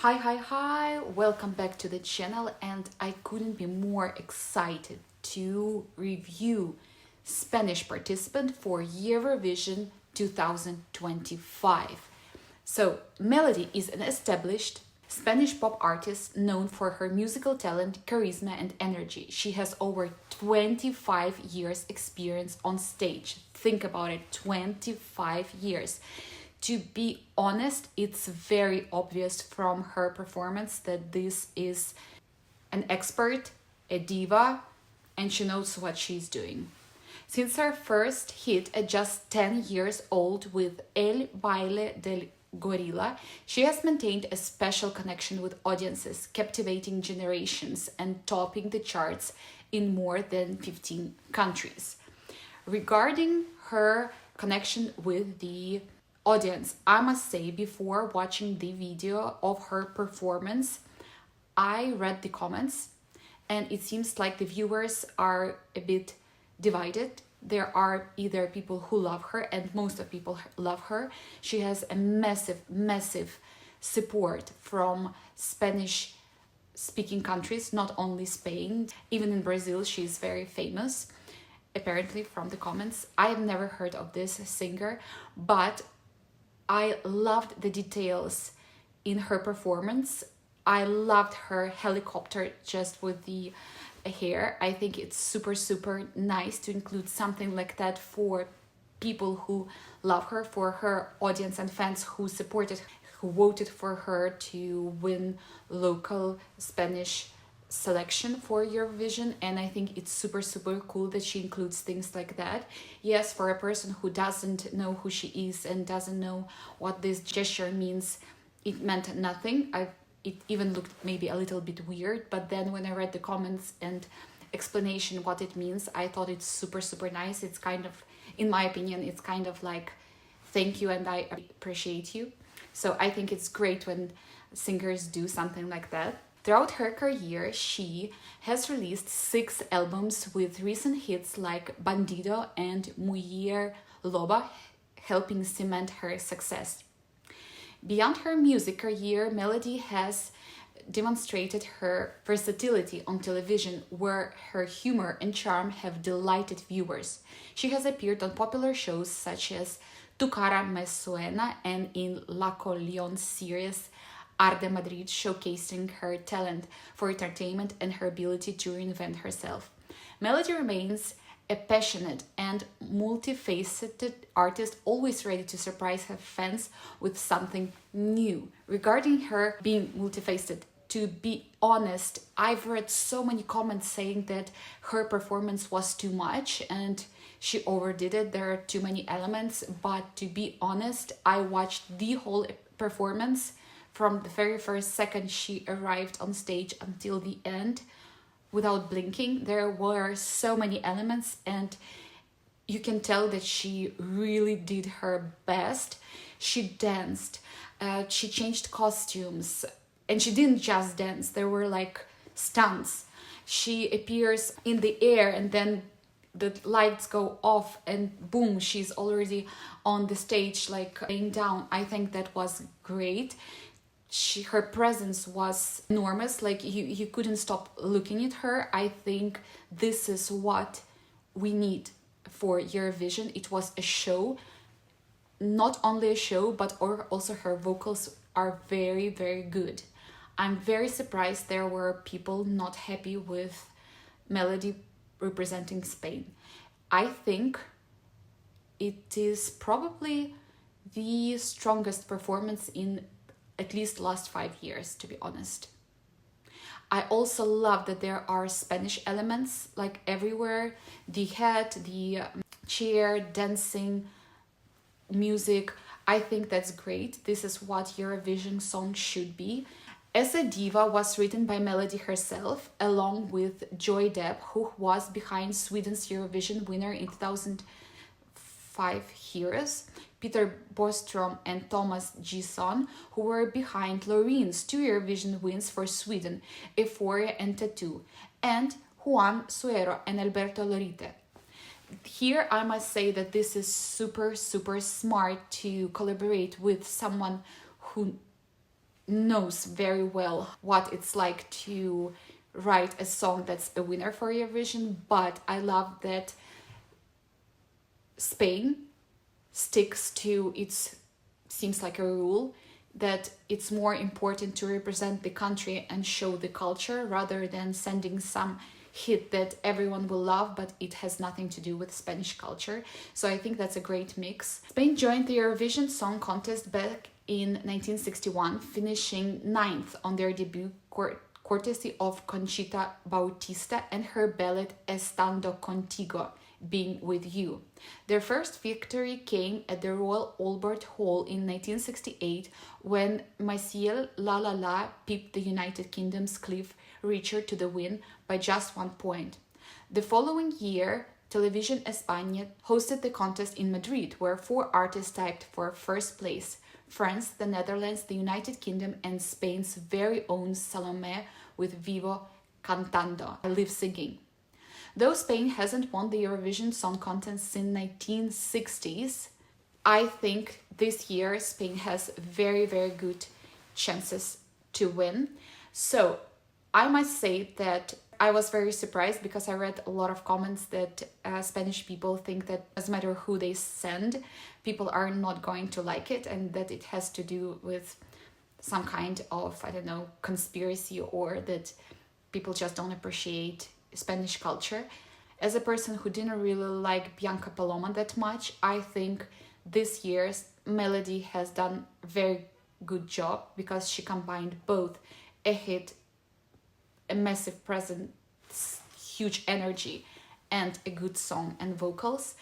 Hi, welcome back to the channel, and I couldn't be more excited to review Spanish participant for Eurovision 2025. So, Melody is an established Spanish pop artist known for her musical talent, charisma, and energy. She has over 25 years experience on stage. Think about it, 25 years. To be honest, it's very obvious from her performance that this is an expert, a diva, and she knows what she's doing. Since her first hit at just 10 years old with El Baile del Gorila, she has maintained a special connection with audiences, captivating generations and topping the charts in more than 15 countries. Regarding her connection with the audience, I must say, before watching the video of her performance, I read the comments and it seems like the viewers are a bit divided. There are either people who love her, and most of people love her. She has a massive support from Spanish speaking countries, not only Spain. Even in Brazil, she's very famous, apparently, from the comments. I have never heard of this singer, but I loved the details in her performance. I loved her helicopter just with the hair. I think it's super nice to include something like that for people who love her, for her audience and fans who supported, who voted for her to win local Spanish selection for Eurovision. And I think it's super cool that she includes things like that. Yes, for a person who doesn't know who she is and doesn't know what this gesture means, it meant nothing. It even looked maybe a little bit weird, but then when I read the comments and explanation what it means, I thought it's super nice. It's kind of, in my opinion, it's kind of like thank you and I appreciate you. So I think it's great when singers do something like that. Throughout her career, she has released 6 albums with recent hits like Bandido and Mujer Loba, helping cement her success. Beyond her music career, Melody has demonstrated her versatility on television, where her humor and charm have delighted viewers. She has appeared on popular shows such as Tu cara me suena and in La Colleón series Arde Madrid, showcasing her talent for entertainment and her ability to reinvent herself. Melody remains a passionate and multifaceted artist, always ready to surprise her fans with something new. Regarding her being multifaceted, to be honest, I've read so many comments saying that her performance was too much and she overdid it. There are too many elements, but to be honest, I watched the whole performance from the very first second she arrived on stage until the end without blinking. There were so many elements and you can tell that she really did her best. She danced, she changed costumes, and she didn't just dance, there were like stunts. She appears in the air and then the lights go off and boom, she's already on the stage, like laying down. I think that was great. Her presence was enormous, like you couldn't stop looking at her. I think this is what we need for Eurovision. It was a show, not only a show, but also her vocals are very good. I'm very surprised there were people not happy with Melody representing Spain. I think it is probably the strongest performance in at least last 5 years, to be honest. I also love that there are Spanish elements like everywhere. The hat, the chair, dancing, music. I think that's great. This is what Eurovision song should be. ESA DIVA was written by Melody herself, along with Joy Depp, who was behind Sweden's Eurovision winner in 2005 Heroes, Peter Boström and Thomas Gison, who were behind Lorene's 2 Eurovision wins for Sweden, Euphoria and Tattoo, and Juan Suero and Alberto Lorite. Here I must say that this is super smart to collaborate with someone who knows very well what it's like to write a song that's a winner for Eurovision, but I love that Spain sticks to its, seems like a rule, that it's more important to represent the country and show the culture rather than sending some hit that everyone will love, but it has nothing to do with Spanish culture. So I think that's a great mix. Spain joined the Eurovision Song Contest back in 1961, finishing 9th on their debut, courtesy of Conchita Bautista and her ballad Estando Contigo, Being With You. Their first victory came at the Royal Albert Hall in 1968 when Maciel La La La pipped the United Kingdom's Cliff Richard to the win by just 1 point. The following year, Television España hosted the contest in Madrid, where 4 artists tied for first place: France, the Netherlands, the United Kingdom, and Spain's very own Salomé with Vivo Cantando, Live Singing. Though Spain hasn't won the Eurovision Song Contest since 1960s, I think this year Spain has very, very good chances to win. So I must say that I was very surprised because I read a lot of comments that Spanish people think that doesn't matter who they send, people are not going to like it, and that it has to do with some kind of, I don't know, conspiracy, or that people just don't appreciate Spanish culture. As a person who didn't really like Bianca Paloma that much, I think this year's Melody has done a very good job because she combined both a hit, a massive presence, huge energy, and a good song and vocals.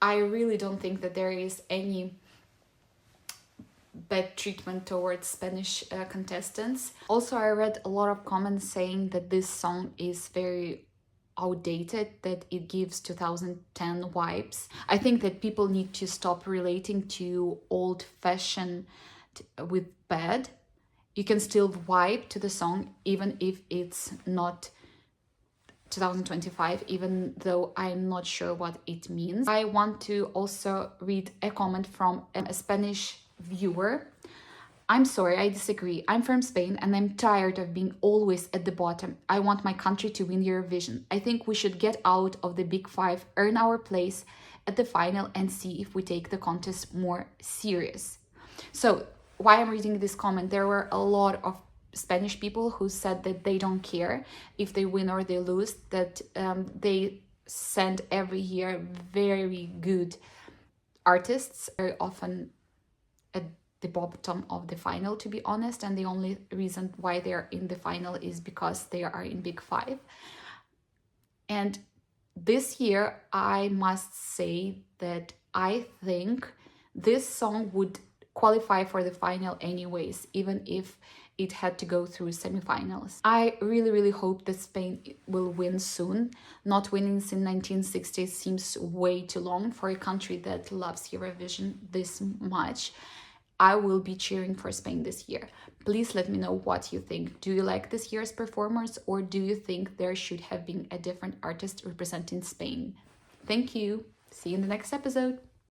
I really don't think that there is any bad treatment towards Spanish contestants. Also, I read a lot of comments saying that this song is very outdated, that it gives 2010 vibes. I think that people need to stop relating to old fashion with bad. You can still vibe to the song even if it's not 2025, even though I'm not sure what it means. I want to also read a comment from a Spanish viewer. I'm sorry, I disagree. I'm from Spain and I'm tired of being always at the bottom. I want my country to win Eurovision. I think we should get out of the big five, earn our place at the final, and see if we take the contest more serious. So why I'm reading this comment, there were a lot of Spanish people who said that they don't care if they win or they lose, that they send every year very good artists, very often at the bottom of the final, to be honest, and the only reason why they're in the final is because they are in big five. And this year I must say that I think this song would qualify for the final anyways, even if it had to go through semifinals. I really hope that Spain will win soon. Not winning since 1960 seems way too long for a country that loves Eurovision this much. I will be cheering for Spain this year. Please let me know what you think. Do you like this year's performers, or do you think there should have been a different artist representing Spain? Thank you. See you in the next episode.